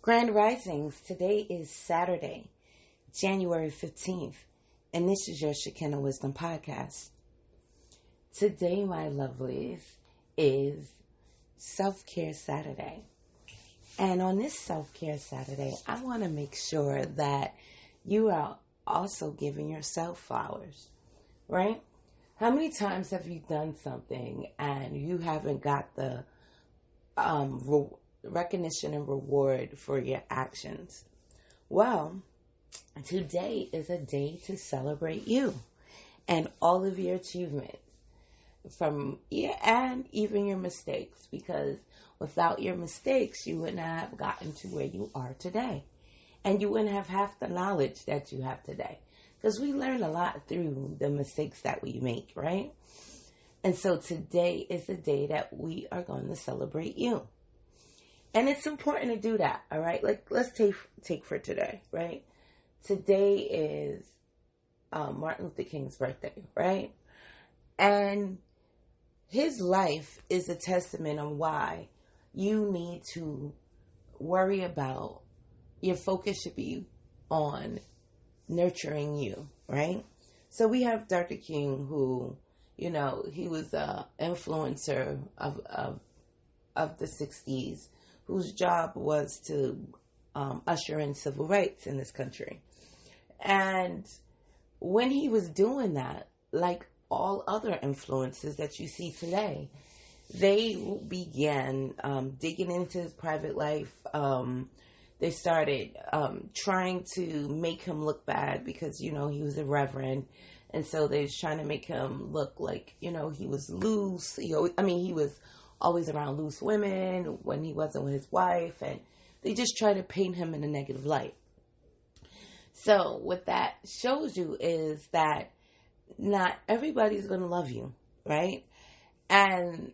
Grand Risings. Today is Saturday, January 15th, and this is your Shekinah Wisdom Podcast. Today, my lovelies, is Self-Care Saturday. And on this Self-Care Saturday, I want to make sure that you are also giving yourself flowers, right? How many times have you done something and you haven't got the recognition and reward for your actions? Well, today is a day to celebrate you and all of your achievements and even your mistakes, because without your mistakes, you wouldn't have gotten to where you are today. And you wouldn't have half the knowledge that you have today. Because we learn a lot through the mistakes that we make, right? And so today is the day that we are going to celebrate you. And it's important to do that, all right? Like, let's take for today, right? Today is Martin Luther King's birthday, right? And his life is a testament on why you need to worry about, your focus should be on nurturing you, right? So we have Dr. King, who, he was an influencer of the 60s, whose job was to usher in civil rights in this country. And when he was doing that, like all other influences that you see today, they began digging into his private life. They started trying to make him look bad because, he was a reverend. And so they was trying to make him look like, he was loose. He was always around loose women when he wasn't with his wife. And they just tried to paint him in a negative light. So what that shows you is that not everybody's going to love you, right? And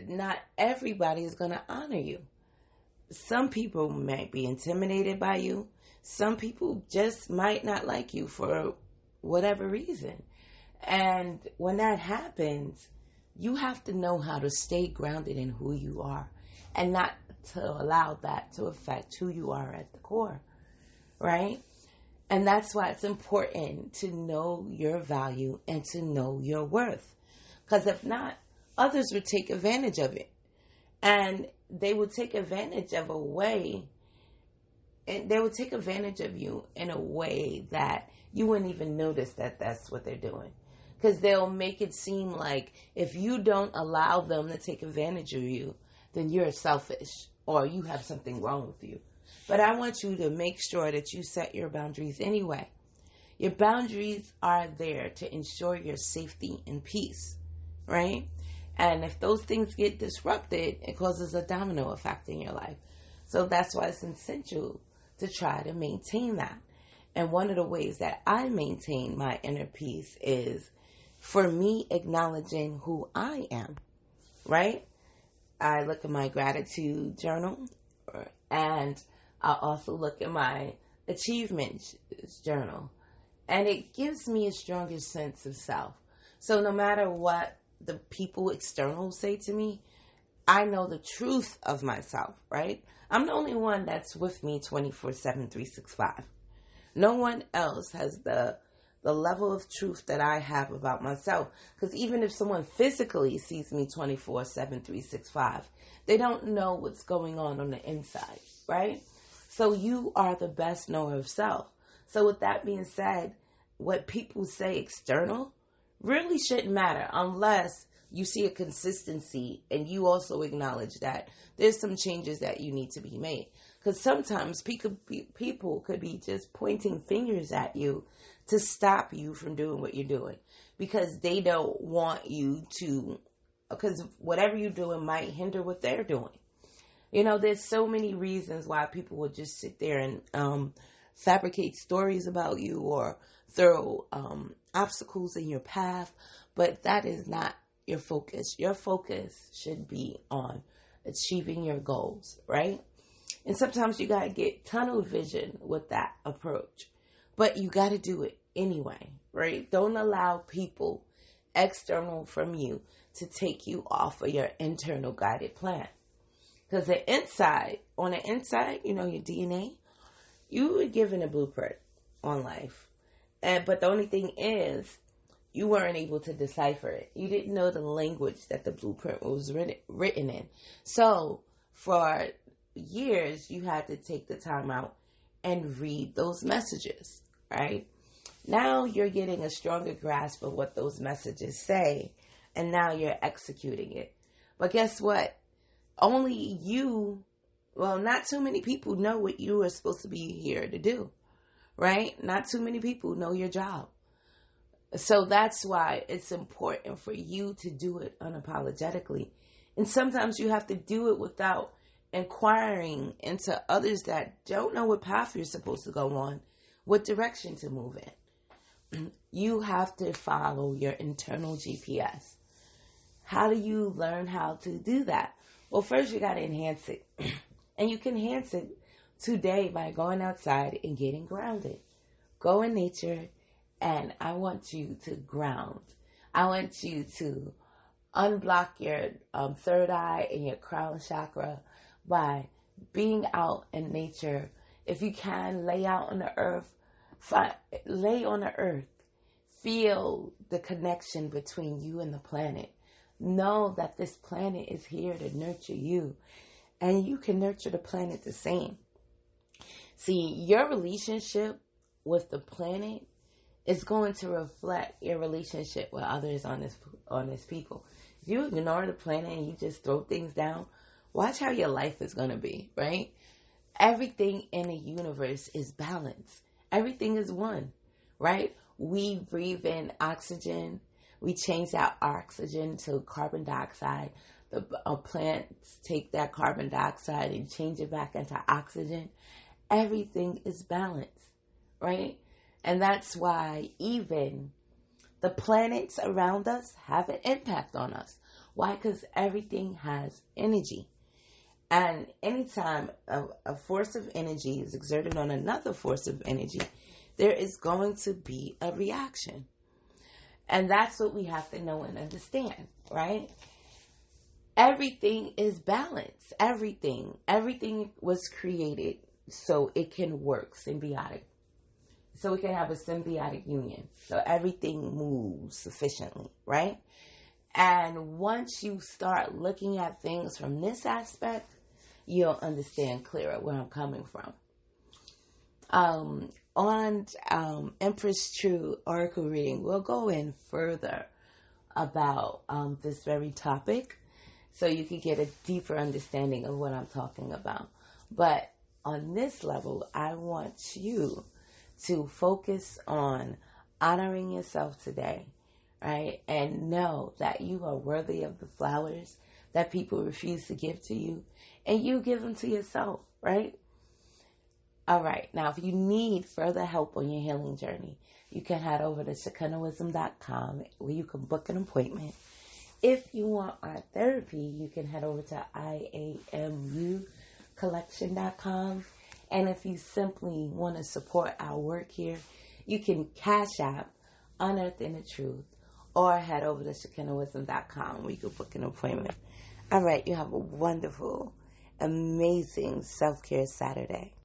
not everybody is going to honor you. Some people might be intimidated by you. Some people just might not like you for whatever reason. And when that happens, you have to know how to stay grounded in who you are and not to allow that to affect who you are at the core, right? And that's why it's important to know your value and to know your worth. Because if not, others would take advantage of it. And they will take advantage of you in a way that you wouldn't even notice that that's what they're doing. Because they'll make it seem like if you don't allow them to take advantage of you, then you're selfish or you have something wrong with you. But I want you to make sure that you set your boundaries anyway. Your boundaries are there to ensure your safety and peace, right? And if those things get disrupted, it causes a domino effect in your life. So that's why it's essential to try to maintain that. And one of the ways that I maintain my inner peace is for me acknowledging who I am, right? I look at my gratitude journal, and I also look at my achievements journal. And it gives me a stronger sense of self. So no matter what the people external say to me, I know the truth of myself, right? I'm the only one that's with me 24/7, 365. No one else has the level of truth that I have about myself. Because even if someone physically sees me 24/7, 365, they don't know what's going on the inside, right? So you are the best knower of self. So with that being said, what people say external really shouldn't matter unless you see a consistency and you also acknowledge that there's some changes that you need to be made. Because sometimes people could be just pointing fingers at you to stop you from doing what you're doing. Because they don't want you to, because whatever you're doing might hinder what they're doing. There's so many reasons why people would just sit there and fabricate stories about you or throw obstacles in your path, but that is not your focus. Your focus should be on achieving your goals, right? And sometimes you got to get tunnel vision with that approach, but you got to do it anyway, right? Don't allow people external from you to take you off of your internal guided plan. Because on the inside, your DNA, you were given a blueprint on life. But the only thing is, you weren't able to decipher it. You didn't know the language that the blueprint was written in. So for years, you had to take the time out and read those messages, right? Now you're getting a stronger grasp of what those messages say, and now you're executing it. But guess what? Only you, not too many people know what you are supposed to be here to do, right? Not too many people know your job. So that's why it's important for you to do it unapologetically. And sometimes you have to do it without inquiring into others that don't know what path you're supposed to go on, what direction to move in. You have to follow your internal GPS. How do you learn how to do that? Well, first you got to enhance it. And you can enhance it today by going outside and getting grounded. Go in nature, and I want you to ground. I want you to unblock your third eye and your crown chakra by being out in nature. If you can, lay out on the earth. Lay on the earth. Feel the connection between you and the planet. Know that this planet is here to nurture you, and you can nurture the planet the same. See, your relationship with the planet is going to reflect your relationship with others on this people. If you ignore the planet and you just throw things down, watch how your life is going to be, right? Everything in the universe is balanced. Everything is one, right? We breathe in oxygen. We change that oxygen to carbon dioxide. The plants take that carbon dioxide and change it back into oxygen. Everything is balanced, right? And that's why even the planets around us have an impact on us. Why? Because everything has energy. And anytime a force of energy is exerted on another force of energy, there is going to be a reaction. And that's what we have to know and understand, right? Everything is balanced. Everything was created so it can work symbiotic. So we can have a symbiotic union. So everything moves sufficiently, right? And once you start looking at things from this aspect, you'll understand clearer where I'm coming from. On Empress True Oracle reading, we'll go in further about this very topic so you can get a deeper understanding of what I'm talking about. But on this level, I want you to focus on honoring yourself today, right? And know that you are worthy of the flowers that people refuse to give to you, and you give them to yourself, right? All right. Now, if you need further help on your healing journey, you can head over to shekinahwisdom.com where you can book an appointment. If you want our therapy, you can head over to iamucollection.com. And if you simply want to support our work here, you can Cashapp Unearthing the Truth or head over to shekinahwisdom.com where you can book an appointment. All right. You have a wonderful, amazing self-care Saturday.